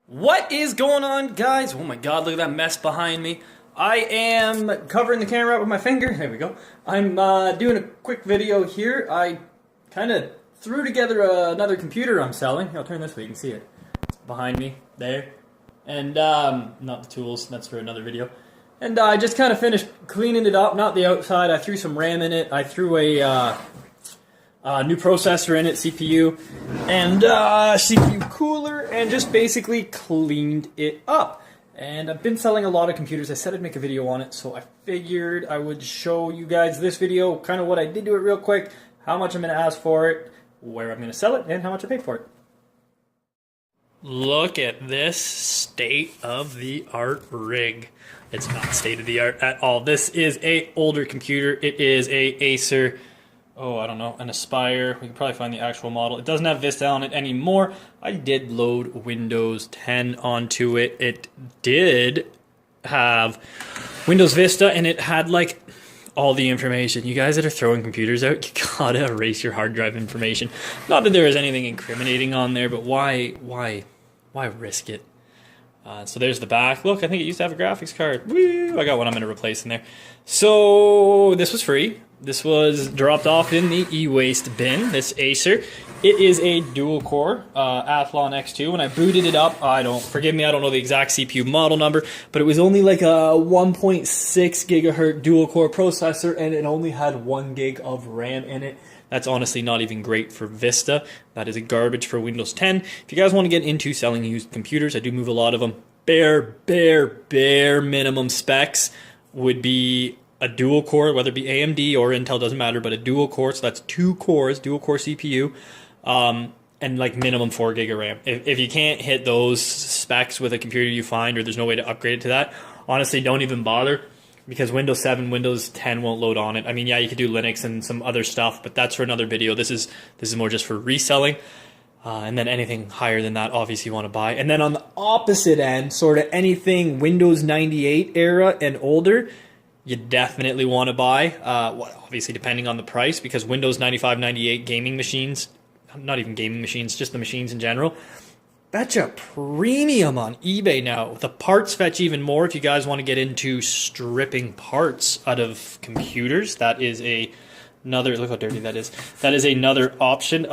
What is going on, guys? Oh my god, look at that mess behind me. I am covering the camera up with my finger. There we go. I'm doing a quick video here. I kind of threw together another computer I'm selling. I'll turn this way, you can see it. It's behind me, there. And, not the tools, that's for another video. And I just kind of finished cleaning it up, not the outside. I threw some RAM in it. I threw a new processor in it, CPU, and CPU cooler, and just basically cleaned it up. And I've been selling a lot of computers. I said I'd make a video on it, so I figured I would show you guys this video, kind of what I did to it real quick, how much I'm going to ask for it, where I'm going to sell it, and how much I paid for it. Look at this state-of-the-art rig. It's not state-of-the-art at all. This is a older computer. It is a Acer. Oh, I don't know, an Aspire. We can probably find the actual model. It doesn't have Vista on it anymore. I did load Windows 10 onto it. It did have Windows Vista, and it had, like, all the information. You guys that are throwing computers out, you gotta erase your hard drive information. Not that there is anything incriminating on there, but why risk it? So there's the back. Look, I think it used to have a graphics card. Woo! I got one I'm going to replace in there. So this was free. This was dropped off in the e-waste bin, this Acer. It is a dual-core Athlon X2. When I booted it up, forgive me, I don't know the exact CPU model number, but it was only like a 1.6 gigahertz dual-core processor, and it only had 1 gig of RAM in it. That's honestly not even great for Vista. That is a garbage for Windows 10. If you guys want to get into selling used computers, I do move a lot of them. Bare minimum specs would be a dual core, whether it be AMD or Intel, doesn't matter, but a dual core, so that's 2 cores, dual core CPU, and like minimum 4 gig of RAM. If you can't hit those specs with a computer you find, or there's no way to upgrade it to that, honestly, don't even bother. Because Windows 7, Windows 10 won't load on it. I mean, yeah, you could do Linux and some other stuff, but that's for another video. This is more just for reselling. And then anything higher than that, obviously you want to buy. And then on the opposite end, sort of anything Windows 98 era and older, you definitely want to buy. Obviously depending on the price, because Windows 95, 98 gaming machines, not even gaming machines, just the machines in general, that's a premium on eBay now. The parts fetch even more if you guys want to get into stripping parts out of computers. That is another, look how dirty that is. That is another option.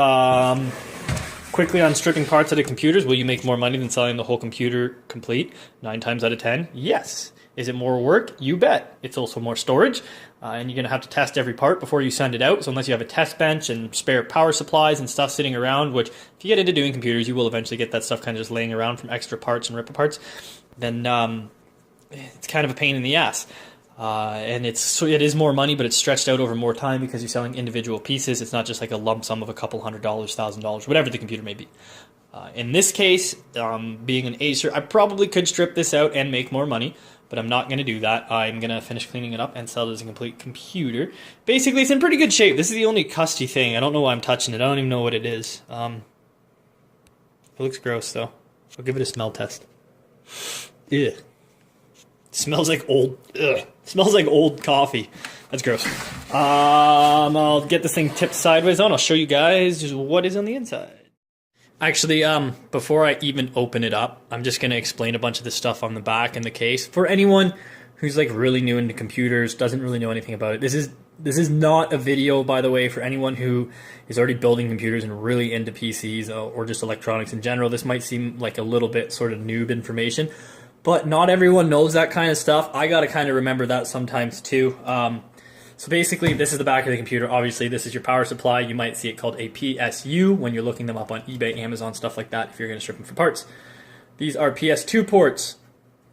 Quickly on stripping parts out of computers, will you make more money than selling the whole computer complete? 9 times out of 10, yes. Is it more work? You bet. It's also more storage, and you're going to have to test every part before you send it out. So unless you have a test bench and spare power supplies and stuff sitting around, which if you get into doing computers, you will eventually get that stuff kind of just laying around from extra parts and rip parts, then it's kind of a pain in the ass. And it is more money, but it's stretched out over more time because you're selling individual pieces. It's not just like a lump sum of a couple $100, $1,000, whatever the computer may be. In this case, being an Acer, I probably could strip this out and make more money, but I'm not going to do that. I'm going to finish cleaning it up and sell it as a complete computer. Basically, it's in pretty good shape. This is the only custy thing. I don't know why I'm touching it. I don't even know what it is. It looks gross, though. I'll give it a smell test. Ugh. Smells like old. Ugh. Smells like old coffee. That's gross. I'll get this thing tipped sideways on. I'll show you guys what is on the inside. Actually, before I even open it up, I'm just going to explain a bunch of the stuff on the back and the case. For anyone who's like really new into computers, doesn't really know anything about it, this is not a video, by the way, for anyone who is already building computers and really into PCs or just electronics in general. This might seem like a little bit sort of noob information, but not everyone knows that kind of stuff. I got to kind of remember that sometimes too. So basically, this is the back of the computer. Obviously, this is your power supply. You might see it called a PSU when you're looking them up on eBay, Amazon, stuff like that, if you're going to strip them for parts. These are PS2 ports.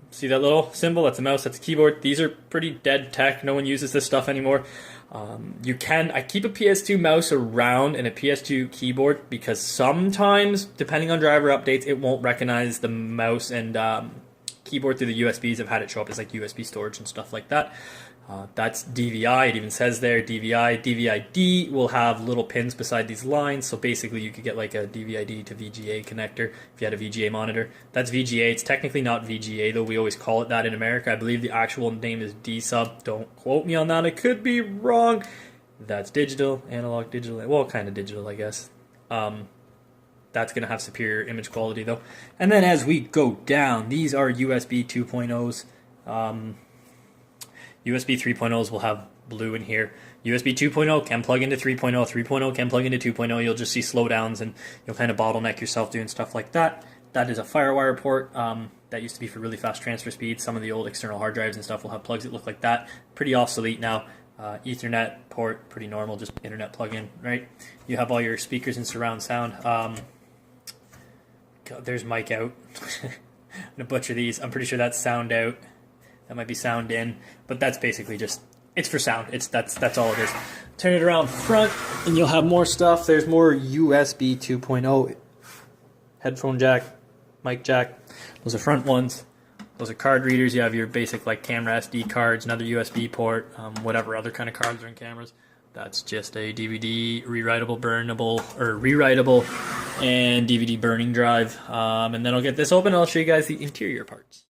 See that little symbol? That's a mouse, that's a keyboard. These are pretty dead tech. No one uses this stuff anymore. I keep a PS2 mouse around and a PS2 keyboard because sometimes, depending on driver updates, it won't recognize the mouse and keyboard through the USBs. I've had it show up as like USB storage and stuff like that. That's DVI. It even says there DVI. DVI-D will have little pins beside these lines, so basically you could get like a DVI-D to VGA connector if you had a VGA monitor. That's VGA. It's technically not VGA, though we always call it that in America. I believe the actual name is D-sub. Don't quote me on that. I could be wrong. That's digital, analog, digital. Well, kind of digital, I guess. That's going to have superior image quality though. And then as we go down, these are USB 2.0s. USB 3.0s will have blue in here. USB 2.0 can plug into 3.0. 3.0 can plug into 2.0. You'll just see slowdowns and you'll kind of bottleneck yourself doing stuff like that. That is a FireWire port. That used to be for really fast transfer speeds. Some of the old external hard drives and stuff will have plugs that look like that. Pretty obsolete now. Ethernet port, pretty normal, just internet plug-in, right? You have all your speakers and surround sound. God, there's mic out. I'm gonna butcher these. I'm pretty sure that's sound out. That might be sound in, but that's basically just, it's for sound. That's all it is. Turn it around front, and you'll have more stuff. There's more USB 2.0 headphone jack, mic jack. Those are front ones. Those are card readers. You have your basic like camera SD cards, another USB port, whatever other kind of cards are in cameras. That's just a DVD rewritable, and DVD burning drive. And then I'll get this open and I'll show you guys the interior parts.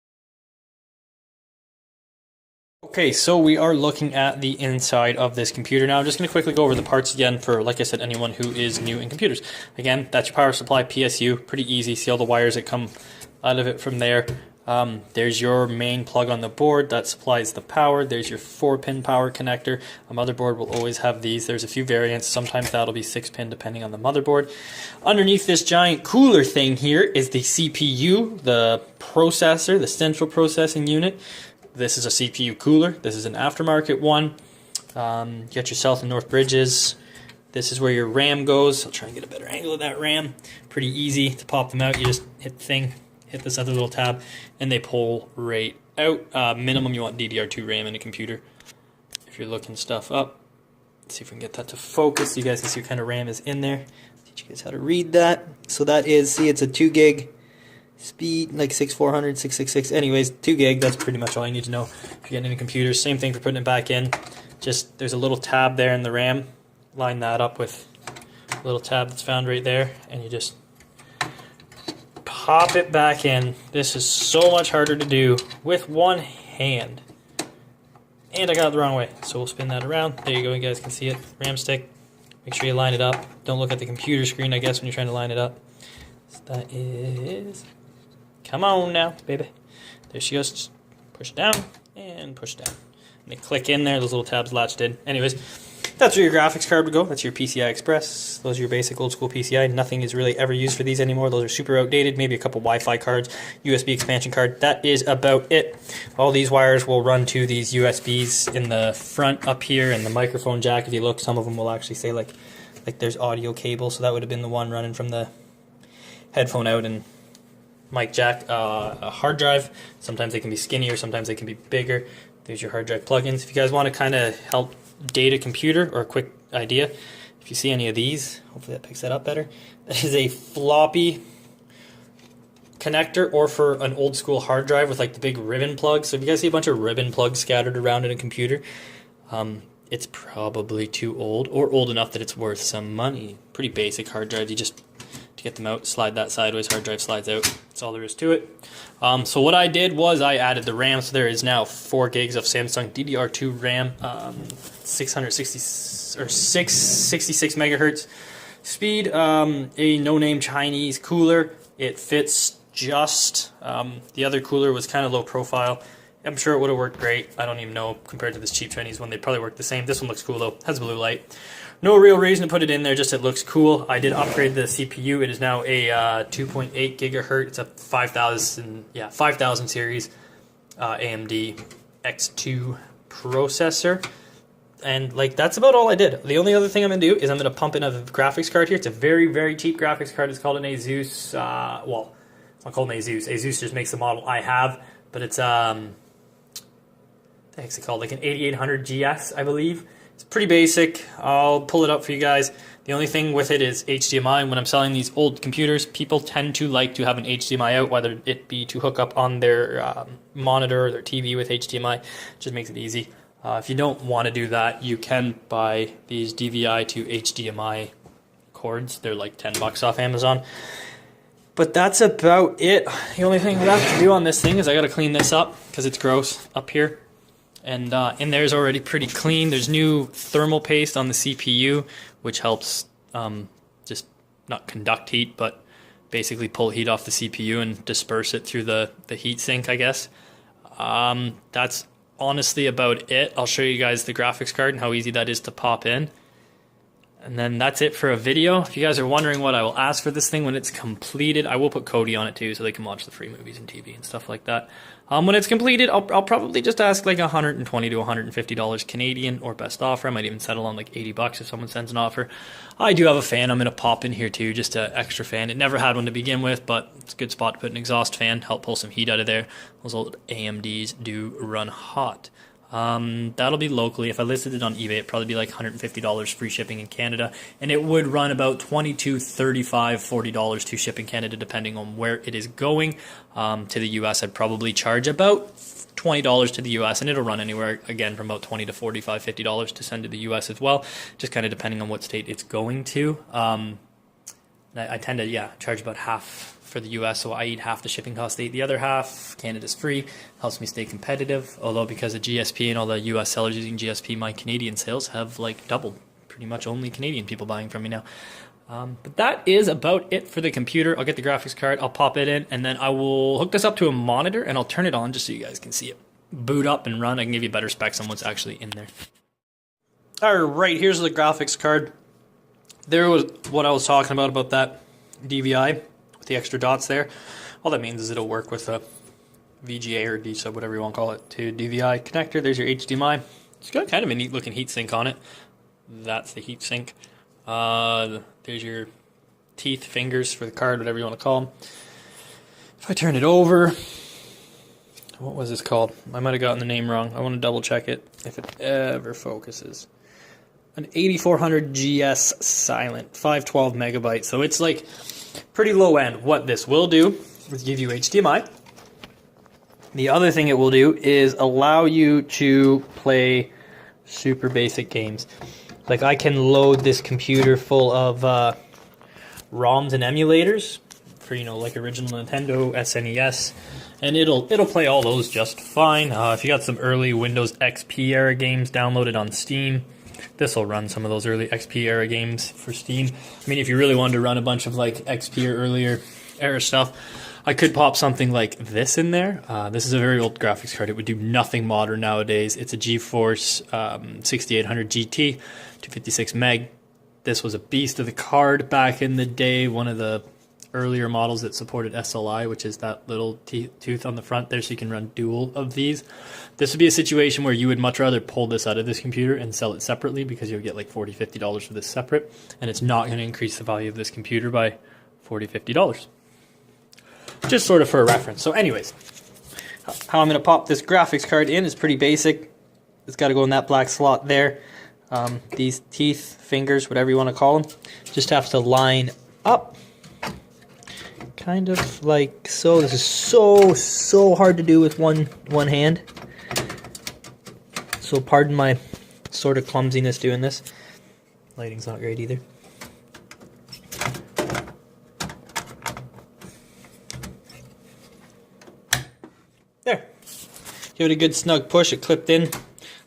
Okay, so we are looking at the inside of this computer now. I'm just going to quickly go over the parts again for, like I said, anyone who is new in computers. Again, that's your power supply, PSU, pretty easy. See all the wires that come out of it from there. There's your main plug on the board that supplies the power. There's your 4-pin power connector. A motherboard will always have these. There's a few variants. Sometimes that'll be 6-pin depending on the motherboard. Underneath this giant cooler thing here is the CPU, the processor, the central processing unit. This is a CPU cooler. This is an aftermarket one. Get yourself in North Bridges. This is where your RAM goes. I'll try and get a better angle of that RAM. Pretty easy to pop them out. You just hit the thing, hit this other little tab, and they pull right out. Minimum, you want DDR2 RAM in a computer. If you're looking stuff up, let's see if we can get that to focus. You guys can see what kind of RAM is in there. Teach you guys how to read that. So that is, see, it's a 2 gig. Speed, like 6400, 666. Anyways, 2 gig, that's pretty much all you need to know if you're getting into computers. Same thing for putting it back in. Just, there's a little tab there in the RAM. Line that up with a little tab that's found right there, and you just pop it back in. This is so much harder to do with one hand. And I got it the wrong way, so we'll spin that around. There you go, you guys can see it. RAM stick. Make sure you line it up. Don't look at the computer screen, I guess, when you're trying to line it up. So that is... Come on now, baby. There she goes. Just push down and push down. And they click in there. Those little tabs latched in. Anyways, that's where your graphics card would go. That's your PCI Express. Those are your basic old school PCI. Nothing is really ever used for these anymore. Those are super outdated. Maybe a couple Wi-Fi cards, USB expansion card. That is about it. All these wires will run to these USBs in the front up here, and the microphone jack. If you look, some of them will actually say like there's audio cable. So that would have been the one running from the headphone out, and mic jack, a hard drive. Sometimes they can be skinnier, sometimes they can be bigger. There's your hard drive plugins. If you guys want to kind of help date a computer or a quick idea, if you see any of these, hopefully that picks that up better. That is a floppy connector, or for an old school hard drive with like the big ribbon plug. So if you guys see a bunch of ribbon plugs scattered around in a computer, it's probably too old, or old enough that it's worth some money. Pretty basic hard drives. You just, to get them out, slide that sideways, hard drive slides out. That's all there is to it. So what I did was I added the RAM. So there is now 4 gigs of Samsung DDR2 RAM, 666 megahertz speed, a no-name Chinese cooler. It fits just. The other cooler was kind of low profile. I'm sure it would have worked great. I don't even know, compared to this cheap Chinese one, they'd probably work the same. This one looks cool though, has blue light. No real reason to put it in there, just it looks cool. I did upgrade the CPU. It is now a 2.8 gigahertz. It's a 5000 series AMD X2 processor. And like, that's about all I did. The only other thing I'm gonna do is I'm gonna pump in a graphics card here. It's a very, very cheap graphics card. It's called an Asus, well, it's not called an Asus. Asus just makes the model I have, but it's, what the heck's it called? Like an 8800 GS, I believe. It's pretty basic. I'll pull it up for you guys. The only thing with it is HDMI. When I'm selling these old computers, people tend to like to have an HDMI out, whether it be to hook up on their monitor or their TV with HDMI. It just makes it easy. If you don't want to do that, you can buy these DVI to HDMI cords. They're like $10 off Amazon. But that's about it. The only thing left to do on this thing is I got to clean this up because it's gross up here. And in there is already pretty clean. There's new thermal paste on the CPU, which helps just not conduct heat, but basically pull heat off the CPU and disperse it through the heat sink, I guess. That's honestly about it. I'll show you guys the graphics card and how easy that is to pop in. And then that's it for a video. If you guys are wondering what I will ask for this thing when it's completed, I will put Kodi on it too, so they can watch the free movies and TV and stuff like that. When it's completed, I'll probably just ask like $120 to $150 Canadian, or best offer. I might even settle on like $80 if someone sends an offer. I do have a fan I'm going to pop in here too, just an extra fan. It never had one to begin with, but it's a good spot to put an exhaust fan, help pull some heat out of there. Those old AMDs do run hot. That'll be locally. If I listed it on eBay, it'd probably be like $150 free shipping in Canada, and it would run about $22, $35, $40 to ship in Canada, depending on where it is going. To the US, I'd probably charge about $20 to the US, and it'll run anywhere again from about $20 to $45, $50 to send to the US as well, just kind of depending on what state it's going to. I tend to charge about half for the US, so I eat half the shipping cost. The other half, Canada's free, helps me stay competitive. Although because of GSP and all the US sellers using GSP, my Canadian sales have like doubled. Pretty much only Canadian people buying from me now. But that is about it for the computer. I'll get the graphics card, I'll pop it in, and then I will hook this up to a monitor and I'll turn it on just so you guys can see it boot up and run. I can give you better specs on what's actually in there. Alright, here's the graphics card. There was what I was talking about that DVI with the extra dots there. All that means is it'll work with a VGA or D-sub, whatever you want to call it, to DVI connector. There's your HDMI. It's got kind of a neat looking heatsink on it. That's the heatsink. There's your teeth, fingers for the card, whatever you want to call them. If I turn it over, what was this called? I might have gotten the name wrong. I want to double check it if it ever focuses. An 8400 GS Silent, 512 megabytes. So it's like pretty low end. What this will do is give you HDMI. The other thing it will do is allow you to play super basic games. Like I can load this computer full of ROMs and emulators for, you know, like original Nintendo, SNES, and it'll play all those just fine. If you got some early Windows XP era games downloaded on Steam, this will run some of those early XP era games for Steam. I mean, if you really wanted to run a bunch of like XP or earlier era stuff, I could pop something like this in there. This is a very old graphics card. It would do nothing modern nowadays. It's a GeForce 6800 GT, 256 meg. This was a beast of the card back in the day. One of the earlier models that supported SLI, which is that little tooth on the front there, so you can run dual of these. This would be a situation where you would much rather pull this out of this computer and sell it separately, because you'll get like $40, $50 for this separate, and it's not going to increase the value of this computer by $40, $50. Just sort of for a reference. So anyways, how I'm going to pop this graphics card in is pretty basic. It's got to go in that black slot there. These teeth, fingers, whatever you want to call them, just have to line up. Kind of like so. This is so hard to do with one hand. So pardon my sort of clumsiness doing this. Lighting's not great either. There. Give it a good snug push. It clipped in.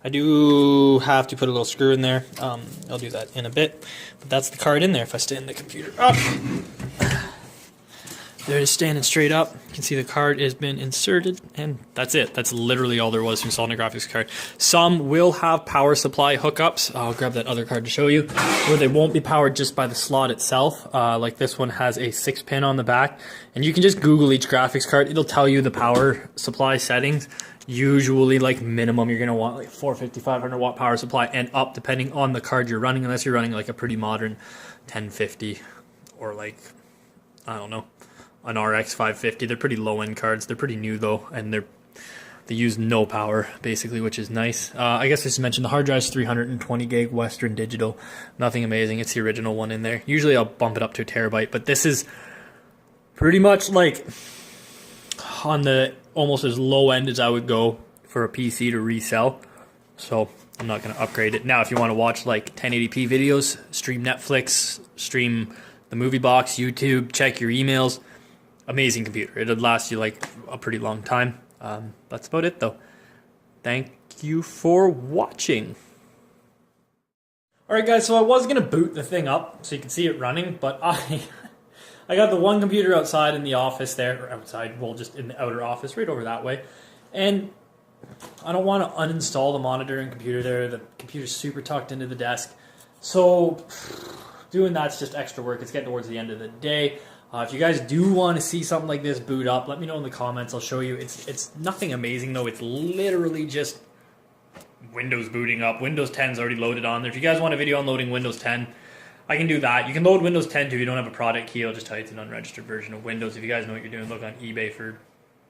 I do have to put a little screw in there. I'll do that in a bit. But that's the card in there if I stand the computer up. There it is, standing straight up. You can see the card has been inserted, and that's it. That's literally all there was to installing a graphics card. Some will have power supply hookups. I'll grab that other card to show you, where they won't be powered just by the slot itself. Like this one has a 6-pin on the back, and you can just Google each graphics card. It'll tell you the power supply settings. Usually, like minimum, you're gonna want like 450, 500 watt power supply and up, depending on the card you're running. Unless you're running like a pretty modern 1050 or like, I don't know, an RX 550. They're pretty low end cards. They're pretty new though, and they use no power basically, which is nice. I guess I just mentioned the hard drive's 320 gig Western Digital. Nothing amazing. It's the original one in there. Usually I'll bump it up to a terabyte, but this is pretty much like on the almost as low end as I would go for a PC to resell. So I'm not going to upgrade it. Now, if you want to watch like 1080p videos, stream Netflix, stream the movie box, YouTube, check your emails, amazing computer. It'll last you like a pretty long time. That's about it though. Thank you for watching. Alright guys, so I was going to boot the thing up so you can see it running, but I got the one computer outside in the office there, or outside, well, just in the outer office, right over that way. And I don't want to uninstall the monitor and computer there. The computer's super tucked into the desk. So doing that's just extra work. It's getting towards the end of the day. If you guys do want to see something like this boot up, let me know in the comments. I'll show you. It's nothing amazing, though. It's literally just Windows booting up. Windows 10 is already loaded on there. If you guys want a video on loading Windows 10, I can do that. You can load Windows 10 too if you don't have a product key. I'll just tell you it's an unregistered version of Windows. If you guys know what you're doing, look on eBay for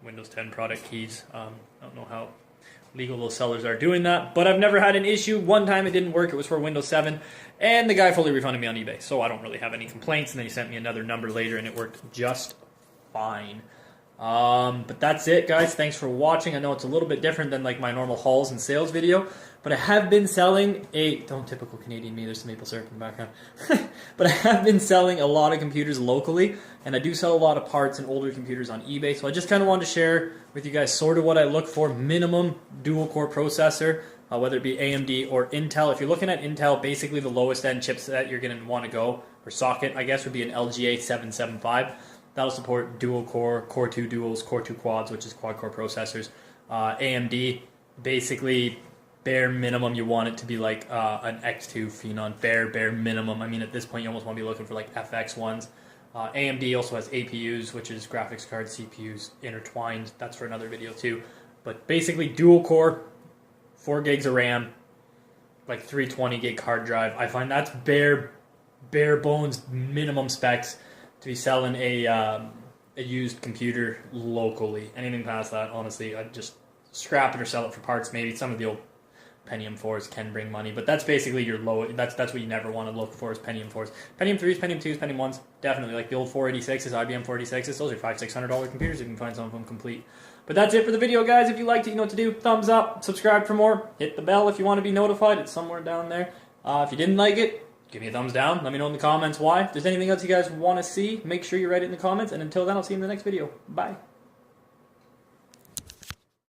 Windows 10 product keys. I don't know how legal those sellers are doing that, but I've never had an issue. One time it didn't work. It was for Windows 7, and the guy fully refunded me on eBay, so I don't really have any complaints. And then he sent me another number later, and it worked just fine. But that's it, guys. Thanks for watching. I know it's a little bit different than like my normal hauls and sales video, but I have been selling don't typical Canadian me, there's some maple syrup in the background. But I have been selling a lot of computers locally, and I do sell a lot of parts and older computers on eBay, so I just kind of wanted to share with you guys sort of what I look for. Minimum dual core processor, whether it be AMD or Intel. If you're looking at Intel, basically the lowest end chipset you're going to want to go, or socket, I guess, would be an LGA 775. That'll support dual core, Core 2 duals, Core 2 quads, which is quad core processors. AMD, basically bare minimum, you want it to be like an X2 Phenon, bare minimum. I mean, at this point, you almost want to be looking for like FX ones. AMD also has APUs, which is graphics cards, CPUs intertwined. That's for another video too. But basically, dual core, 4 gigs of RAM, like 320 gig hard drive. I find that's bare bones minimum specs to be selling a used computer locally. Anything past that, honestly, I'd just scrap it or sell it for parts. Maybe some of the old Pentium 4s can bring money, but that's basically your low. That's what you never want to look for is Pentium 4s. Pentium 3s, Pentium 2s, Pentium 1s, definitely. Like the old 486s, IBM 486s, those are $500-$600 computers. You can find some of them complete. But that's it for the video, guys. If you liked it, you know what to do. Thumbs up, subscribe for more, hit the bell if you want to be notified. It's somewhere down there. If you didn't like it, give me a thumbs down. Let me know in the comments why. If there's anything else you guys want to see, make sure you write it in the comments. And until then, I'll see you in the next video. Bye.